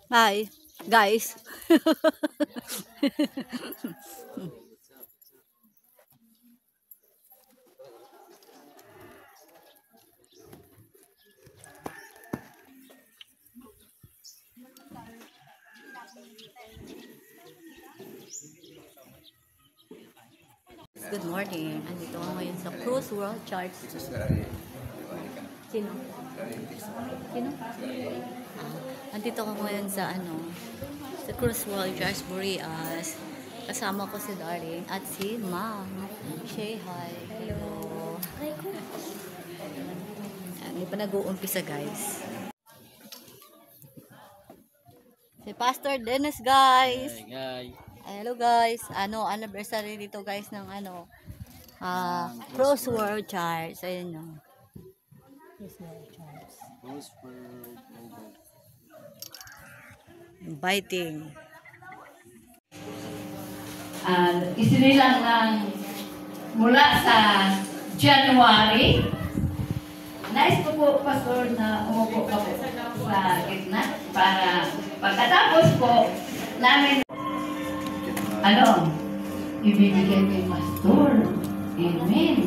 Hi, guys. Good morning. Andito ako ngayon sa Cruise World Charts. Sino? Sino? Andito ako ngayon sa sa Cruise World Charts Boreas. Kasama ko si Darling at si Ma'am. Say hi. Hello. Hindi pa nag-uumpisa, guys. Si Pastor Dennis, guys. Hi. Hello guys, anniversary dito guys ng Cruise World Charts. Ayun no. Cruise World Charts. Inviting. Isinilang ng mula sa January. Nais ko po, Pastor, na umupo ka po sa gitna para pagkatapos po namin ibibigay kay Pastor. Amen.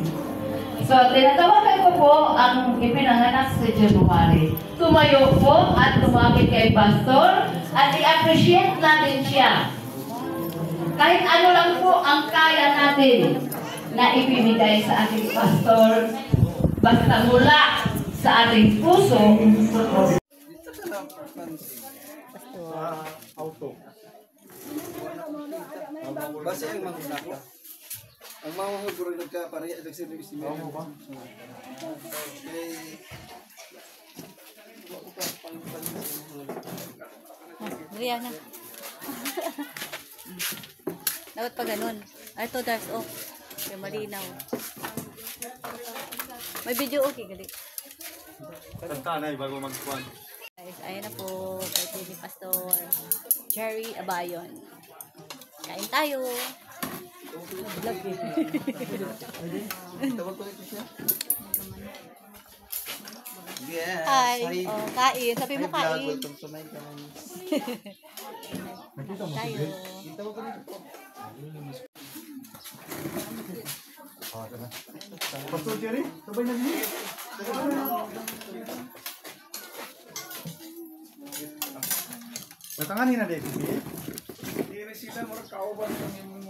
So, tinatawagan ko po ang ipinanganak sa January. Tumayo po at lumapit kay Pastor at i-appreciate natin siya. Kahit ano lang po ang kaya natin na ibibigay sa ating Pastor, basta mula sa ating puso. Auto. Basta yung magunaka. Ang mga gurang nagka-pareha at service mo. Brianna. Dapat pa ganun. Ito, that's off. Kaya malinaw. May video okay, gali. Tantanay bago mag-kwan. Guys, ayan na po. Kay ni Pastor Jerry Abayon. Kain tayo. Vlog eh. Hi. Oh, kain. Sabi mo kain. Tayo. Pastor Jerry, sabay na niyo. Batangan na dito. Diri sila mo kauban ng imong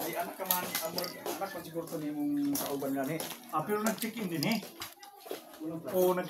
ay anak ka man amor anak pa siguro to nimong kauban gani. Pero nag-check in din eh. O nag